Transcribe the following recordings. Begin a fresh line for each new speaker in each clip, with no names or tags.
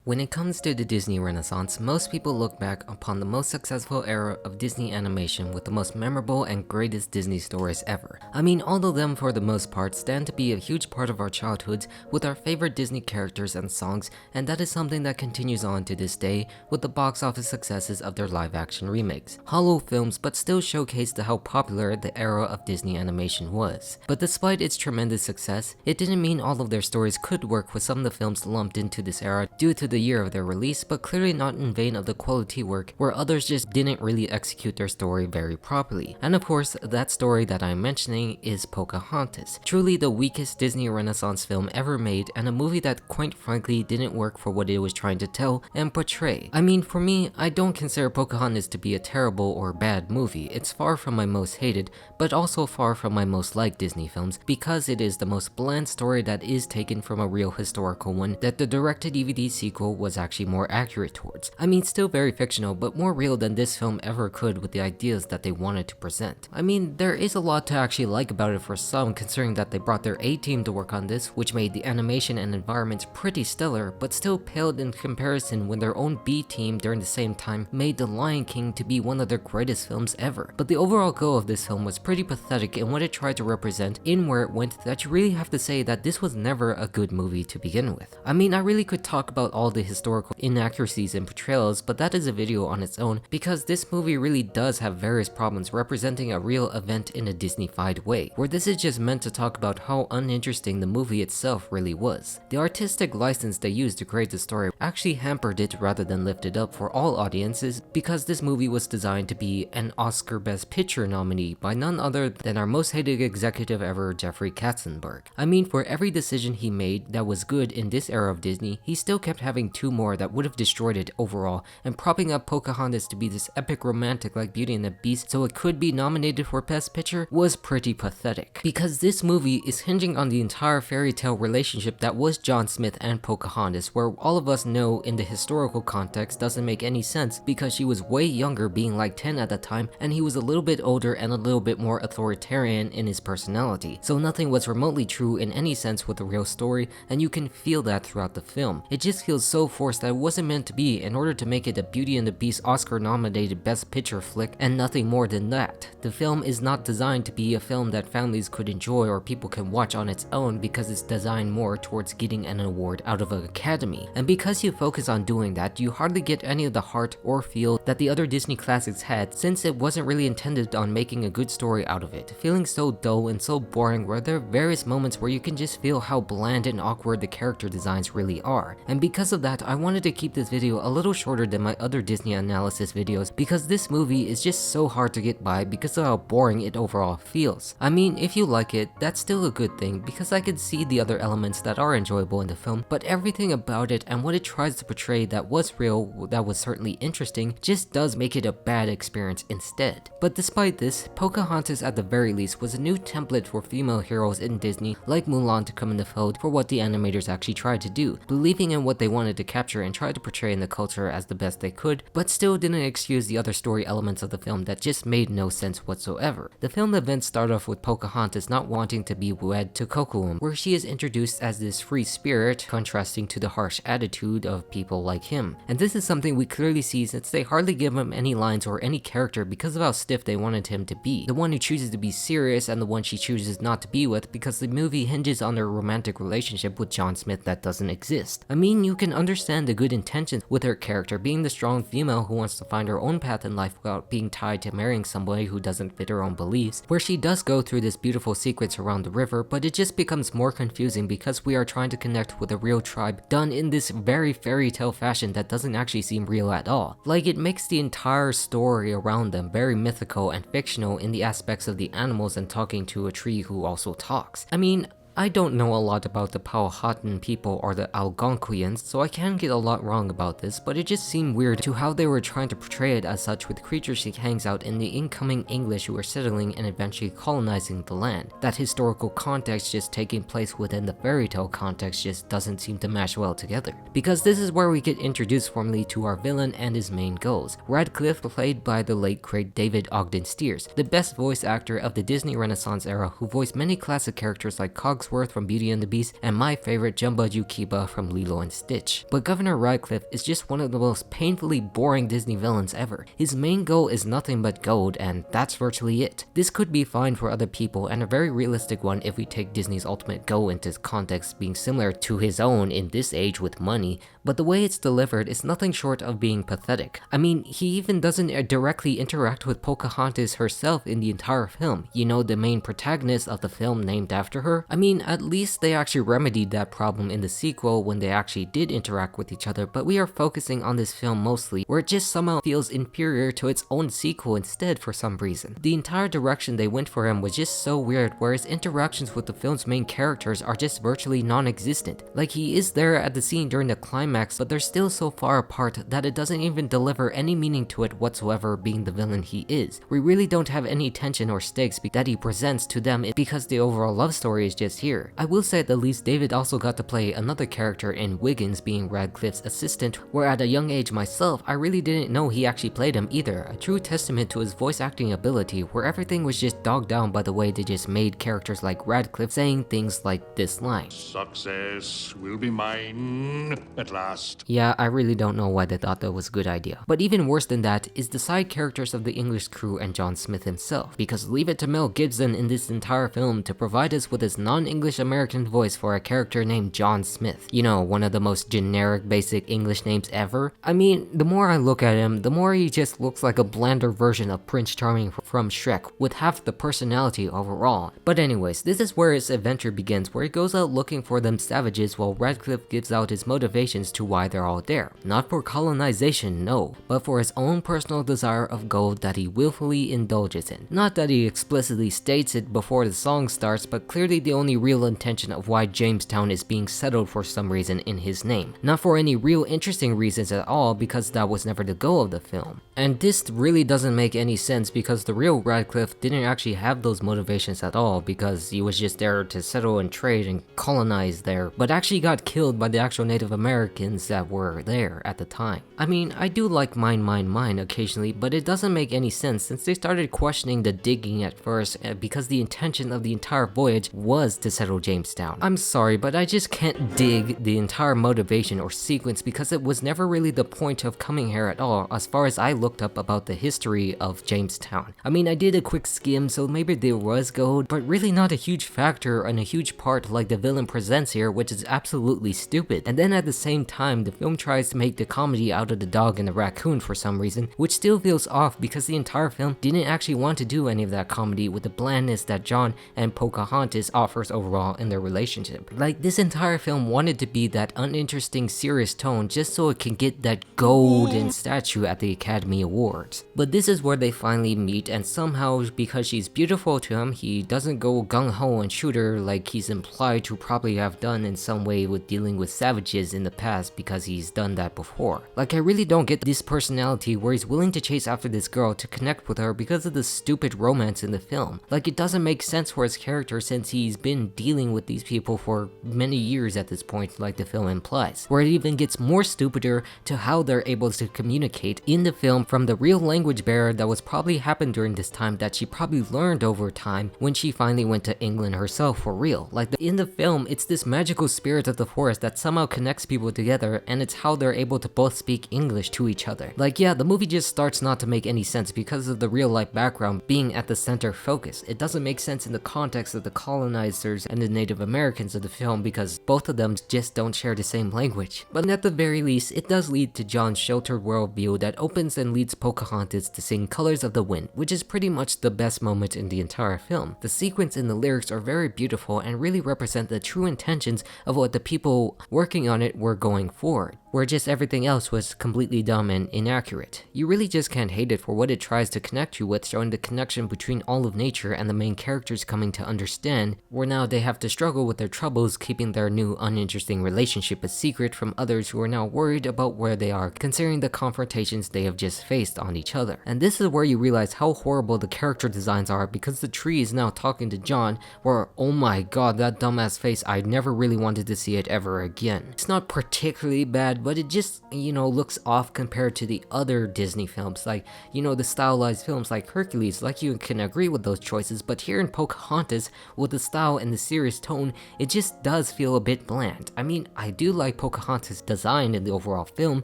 When it comes to the Disney Renaissance, most people look back upon the most successful era of Disney animation with the most memorable and greatest Disney stories ever. I mean, all of them for the most part stand to be a huge part of our childhoods with our favorite Disney characters and songs, and that is something that continues on to this day with the box office successes of their live action remakes. Hollow films but still showcased how popular the era of Disney animation was. But despite its tremendous success, it didn't mean all of their stories could work with some of the films lumped into this era due to the year of their release, but clearly not in vain of the quality work where others just didn't really execute their story very properly. And of course, that story that I'm mentioning is Pocahontas, truly the weakest Disney Renaissance film ever made, and a movie that quite frankly didn't work for what it was trying to tell and portray. I mean, for me, I don't consider Pocahontas to be a terrible or bad movie. It's far from my most hated, but also far from my most liked Disney films, because it is the most bland story that is taken from a real historical one that the direct-to-DVD sequel was actually more accurate towards. I mean, still very fictional, but more real than this film ever could with the ideas that they wanted to present. I mean, there is a lot to actually like about it for some, considering that they brought their A-team to work on this, which made the animation and environments pretty stellar, but still paled in comparison when their own B-team during the same time made The Lion King to be one of their greatest films ever. But the overall goal of this film was pretty pathetic in what it tried to represent in where it went, that you really have to say that this was never a good movie to begin with. I mean, I really could talk about all the historical inaccuracies and portrayals, but that is a video on its own, because this movie really does have various problems representing a real event in a Disney-fied way, where this is just meant to talk about how uninteresting the movie itself really was. The artistic license they used to create the story actually hampered it rather than lifted up for all audiences, because this movie was designed to be an Oscar Best Picture nominee by none other than our most hated executive ever, Jeffrey Katzenberg. I mean, for every decision he made that was good in this era of Disney, he still kept having two more that would have destroyed it overall, and propping up Pocahontas to be this epic romantic like Beauty and the Beast so it could be nominated for Best Picture was pretty pathetic. Because this movie is hinging on the entire fairy tale relationship that was John Smith and Pocahontas, where all of us know in the historical context doesn't make any sense because she was way younger, being like 10 at the time, and he was a little bit older and a little bit more authoritarian in his personality. So nothing was remotely true in any sense with the real story, and you can feel that throughout the film. It just feels so forced that it wasn't meant to be in order to make it a Beauty and the Beast Oscar nominated Best Picture flick and nothing more than that. The film is not designed to be a film that families could enjoy or people can watch on its own, because it's designed more towards getting an award out of an academy. And because you focus on doing that, you hardly get any of the heart or feel that the other Disney classics had, since it wasn't really intended on making a good story out of it, feeling so dull and so boring, where there are various moments where you can just feel how bland and awkward the character designs really are. And because of that, I wanted to keep this video a little shorter than my other Disney analysis videos, because this movie is just so hard to get by because of how boring it overall feels. I mean, if you like it, that's still a good thing, because I could see the other elements that are enjoyable in the film, but everything about it and what it tries to portray that was real, that was certainly interesting, just does make it a bad experience instead. But despite this, Pocahontas at the very least was a new template for female heroes in Disney like Mulan to come in the fold for what the animators actually tried to do, believing in what they wanted to capture and try to portray in the culture as the best they could, but still didn't excuse the other story elements of the film that just made no sense whatsoever. The film events start off with Pocahontas not wanting to be wed to Kocoum, where she is introduced as this free spirit, contrasting to the harsh attitude of people like him. And this is something we clearly see since they hardly give him any lines or any character because of how stiff they wanted him to be. The one who chooses to be serious and the one she chooses not to be with, because the movie hinges on their romantic relationship with John Smith that doesn't exist. I mean, you can understand the good intentions with her character being the strong female who wants to find her own path in life without being tied to marrying somebody who doesn't fit her own beliefs, where she does go through this beautiful sequence around the river, but it just becomes more confusing because we are trying to connect with a real tribe done in this very fairy tale fashion that doesn't actually seem real at all. Like, it makes the entire story around them very mythical and fictional in the aspects of the animals and talking to a tree who also talks. I mean, I don't know a lot about the Powhatan people or the Algonquians, so I can get a lot wrong about this, but it just seemed weird to how they were trying to portray it as such, with creatures she hangs out in the incoming English who are settling and eventually colonizing the land. That historical context just taking place within the fairy tale context just doesn't seem to match well together. Because this is where we get introduced formally to our villain and his main goals. Radcliffe, played by the late great David Ogden Stiers, the best voice actor of the Disney Renaissance era, who voiced many classic characters like Cogsworth Ellsworth from Beauty and the Beast, and my favorite Jumba Jookiba from Lilo and Stitch. But Governor Radcliffe is just one of the most painfully boring Disney villains ever. His main goal is nothing but gold, and that's virtually it. This could be fine for other people and a very realistic one if we take Disney's ultimate goal into context being similar to his own in this age with money, but the way it's delivered is nothing short of being pathetic. I mean, he even doesn't directly interact with Pocahontas herself in the entire film. You know, the main protagonist of the film named after her? I mean, at least they actually remedied that problem in the sequel when they actually did interact with each other, but we are focusing on this film mostly, where it just somehow feels inferior to its own sequel instead for some reason. The entire direction they went for him was just so weird, where his interactions with the film's main characters are just virtually non-existent. Like, he is there at the scene during the climax, but they're still so far apart that it doesn't even deliver any meaning to it whatsoever, being the villain he is. We really don't have any tension or stakes that he presents to them because the overall love story is just here. I will say at the least David also got to play another character in Wiggins, being Radcliffe's assistant, where at a young age myself, I really didn't know he actually played him either, a true testament to his voice acting ability, where everything was just dogged down by the way they just made characters like Radcliffe saying things like this line.
Success will be mine at last.
Yeah, I really don't know why they thought that was a good idea. But even worse than that is the side characters of the English crew and John Smith himself, because leave it to Mel Gibson in this entire film to provide us with his non-English American voice for a character named John Smith. You know, one of the most generic basic English names ever. I mean, the more I look at him, the more he just looks like a blander version of Prince Charming from Shrek, with half the personality overall. But anyways, this is where his adventure begins, where he goes out looking for them savages while Radcliffe gives out his motivations to why they're all there. Not for colonization, no, but for his own personal desire of gold that he willfully indulges in. Not that he explicitly states it before the song starts, but clearly the only real intention of why Jamestown is being settled for some reason in his name. Not for any real interesting reasons at all, because that was never the goal of the film. And this really doesn't make any sense because the real Radcliffe didn't actually have those motivations at all, because he was just there to settle and trade and colonize there, but actually got killed by the actual Native Americans that were there at the time. I mean, I do like mine occasionally, but it doesn't make any sense since they started questioning the digging at first because the intention of the entire voyage was to settle Jamestown. I'm sorry, but I just can't dig the entire motivation or sequence because it was never really the point of coming here at all as far as I looked up about the history of Jamestown. I mean, I did a quick skim, so maybe there was gold, but really not a huge factor and a huge part like the villain presents here, which is absolutely stupid. And then at the same time, the film tries to make the comedy out of the dog and the raccoon for some reason, which still feels off because the entire film didn't actually want to do any of that comedy with the blandness that John and Pocahontas offers overall in their relationship. Like, this entire film wanted to be that uninteresting, serious tone just so it can get that golden statue at the Academy Awards. But this is where they finally meet, and somehow, because she's beautiful to him, he doesn't go gung-ho and shoot her like he's implied to probably have done in some way with dealing with savages in the past because he's done that before. Like, I really don't get this personality where he's willing to chase after this girl to connect with her because of the stupid romance in the film. Like, it doesn't make sense for his character since he's been dealing with these people for many years at this point, like the film implies. Where it even gets more stupider to how they're able to communicate in the film from the real language barrier that was probably happened during this time that she probably learned over time when she finally went to England herself for real. Like, in the film, it's this magical spirit of the forest that somehow connects people together, and it's how they're able to both speak English to each other. Like, yeah, the movie just starts not to make any sense because of the real life background being at the center focus. It doesn't make sense in the context of the colonizers and the Native Americans of the film because both of them just don't share the same language. But at the very least, it does lead to John's sheltered worldview that opens and leads Pocahontas to sing Colors of the Wind, which is pretty much the best moment in the entire film. The sequence and the lyrics are very beautiful and really represent the true intentions of what the people working on it were going for, where just everything else was completely dumb and inaccurate. You really just can't hate it for what it tries to connect you with, showing the connection between all of nature and the main characters coming to understand, where now they have to struggle with their troubles keeping their new uninteresting relationship a secret from others who are now worried about where they are considering the confrontations they have just faced on each other. And this is where you realize how horrible the character designs are because the tree is now talking to John, where, oh my god, that dumbass face, I never really wanted to see it ever again. It's not particularly bad bad, but it just, looks off compared to the other Disney films, like, the stylized films like Hercules. Like, you can agree with those choices, but here in Pocahontas, with the style and the serious tone, it just does feel a bit bland. I mean, I do like Pocahontas' design in the overall film,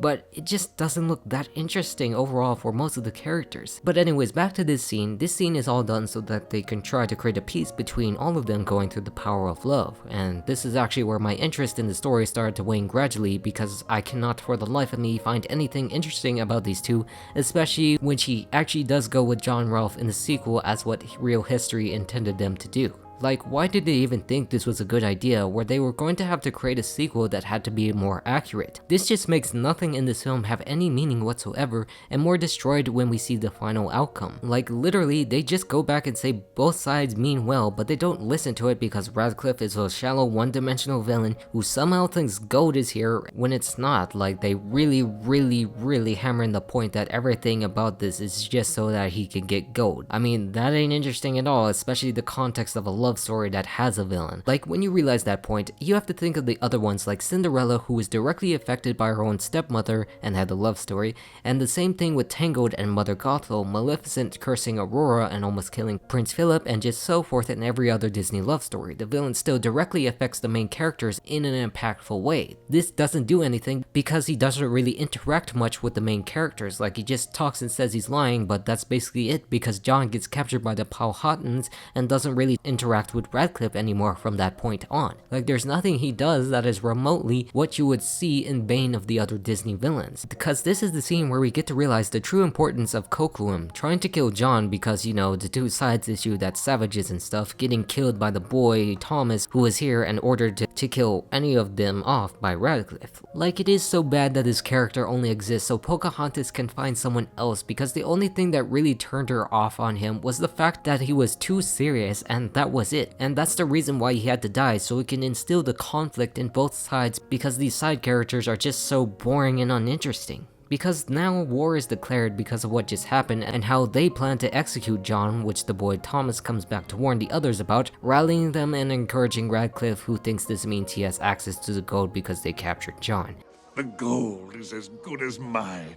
but it just doesn't look that interesting overall for most of the characters. But anyways, back to this scene. This scene is all done so that they can try to create a peace between all of them going through the power of love. And this is actually where my interest in the story started to wane gradually, because I cannot for the life of me find anything interesting about these two, especially when she actually does go with John Rolfe in the sequel as what real history intended them to do. Like, why did they even think this was a good idea where they were going to have to create a sequel that had to be more accurate? This just makes nothing in this film have any meaning whatsoever, and more destroyed when we see the final outcome. Like, literally, they just go back and say both sides mean well, but they don't listen to it because Radcliffe is a shallow one-dimensional villain who somehow thinks gold is here when it's not. Like, they really hammer in the point that everything about this is just so that he can get gold. I mean, that ain't interesting at all, especially the context of a love story that has a villain. Like, when you realize that point, you have to think of the other ones like Cinderella, who was directly affected by her own stepmother and had a love story, and the same thing with Tangled and Mother Gothel, Maleficent cursing Aurora and almost killing Prince Philip, and just so forth in every other Disney love story. The villain still directly affects the main characters in an impactful way. This doesn't do anything because he doesn't really interact much with the main characters. Like, he just talks and says he's lying, but that's basically it, because John gets captured by the Powhatans and doesn't really interact with Radcliffe anymore from that point on. Like, there's nothing he does that is remotely what you would see in Bane of the other Disney villains. Because this is the scene where we get to realize the true importance of Coquelin trying to kill John, because, the two sides issue that savages and stuff, getting killed by the boy Thomas, who was here and ordered to kill any of them off by Radcliffe. Like, it is so bad that this character only exists so Pocahontas can find someone else, because the only thing that really turned her off on him was the fact that he was too serious, and that was it. And that's the reason why he had to die, so he can instill the conflict in both sides, because these side characters are just so boring and uninteresting. Because now war is declared because of what just happened and how they plan to execute John, which the boy Thomas comes back to warn the others about, rallying them and encouraging Radcliffe, who thinks this means he has access to the gold because they captured John.
The gold is as good as mine.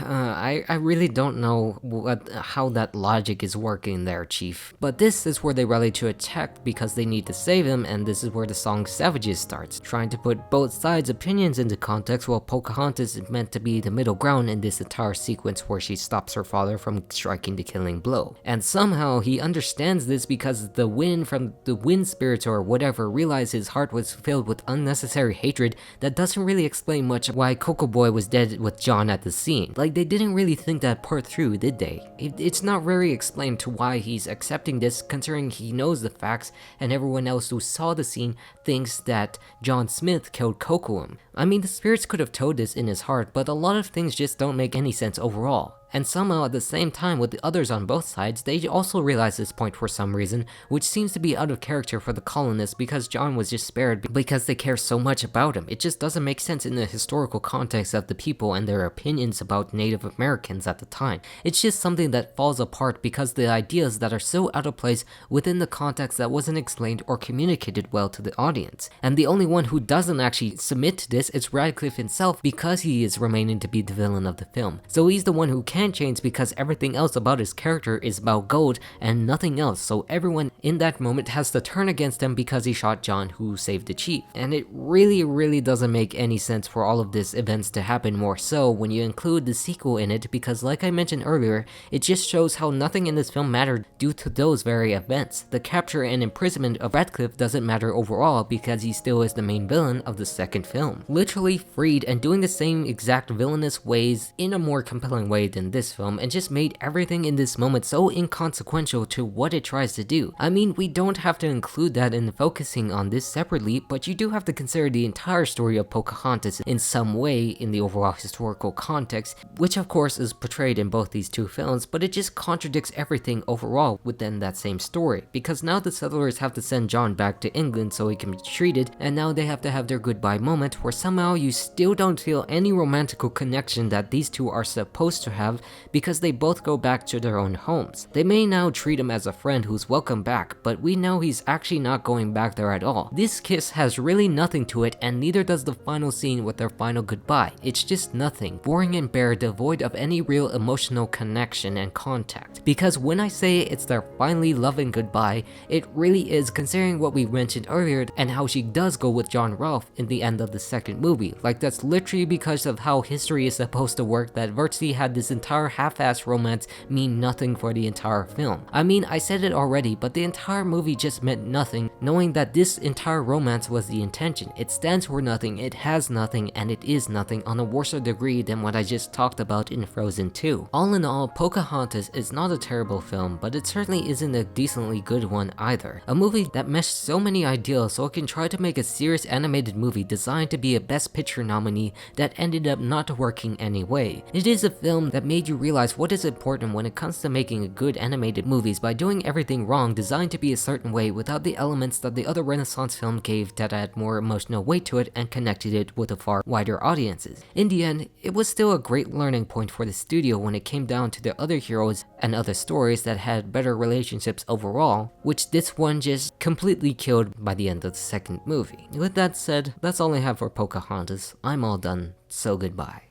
I really don't know how that logic is working there, Chief. But this is where they rally to attack because they need to save him, and this is where the song Savages starts, trying to put both sides' opinions into context, while Pocahontas is meant to be the middle ground in this entire sequence where she stops her father from striking the killing blow. And somehow he understands this because the wind from the wind spirits or whatever realized his heart was filled with unnecessary hatred that doesn't really explain much why Coco Boy was dead with John at the scene. Like, they didn't really think that part through, did they? It's not very explained to why he's accepting this, considering he knows the facts and everyone else who saw the scene thinks that John Smith killed Cocoam. I mean, the spirits could have told this in his heart, but a lot of things just don't make any sense overall. And somehow at the same time with the others on both sides, they also realize this point for some reason, which seems to be out of character for the colonists because John was just spared because they care so much about him. It just doesn't make sense in the historical context of the people and their opinions about Native Americans at the time. It's just something that falls apart because the ideas that are so out of place within the context that wasn't explained or communicated well to the audience. And the only one who doesn't actually submit to this is Radcliffe himself, because he is remaining to be the villain of the film. So he's the one who can change because everything else about his character is about gold and nothing else, so everyone in that moment has to turn against him because he shot John, who saved the chief. And it really doesn't make any sense for all of these events to happen, more so when you include the sequel in it, because like I mentioned earlier, it just shows how nothing in this film mattered due to those very events. The capture and imprisonment of Radcliffe doesn't matter overall because he still is the main villain of the second film, literally freed and doing the same exact villainous ways in a more compelling way than this film, and just made everything in this moment so inconsequential to what it tries to do. I mean, we don't have to include that in focusing on this separately, but you do have to consider the entire story of Pocahontas in some way in the overall historical context, which of course is portrayed in both these two films, but it just contradicts everything overall within that same story, because now the settlers have to send John back to England so he can be treated, and now they have to have their goodbye moment where somehow you still don't feel any romantical connection that these two are supposed to have, have because they both go back to their own homes. They may now treat him as a friend who's welcome back, but we know he's actually not going back there at all. This kiss has really nothing to it, and neither does the final scene with their final goodbye. It's just nothing, boring and bare, devoid of any real emotional connection and contact. Because when I say it's their finally loving goodbye, it really is, considering what we mentioned earlier and how she does go with John Ralph in the end of the second movie. Like, that's literally because of how history is supposed to work, that virtually had this entire half-assed romance mean nothing for the entire film. I mean, I said it already, but the entire movie just meant nothing, knowing that this entire romance was the intention. It stands for nothing, it has nothing, and it is nothing on a worse degree than what I just talked about in Frozen 2. All in all, Pocahontas is not a terrible film, but it certainly isn't a decently good one either. A movie that meshed so many ideals so it can try to make a serious animated movie designed to be a Best Picture nominee that ended up not working anyway. It is a film that made you realize what is important when it comes to making good animated movies by doing everything wrong, designed to be a certain way without the elements that the other Renaissance film gave that had more emotional weight to it and connected it with a far wider audiences. In the end, it was still a great learning point for the studio when it came down to the other heroes and other stories that had better relationships overall, which this one just completely killed by the end of the second movie. With that said, that's all I have for Pocahontas. I'm all done, so goodbye.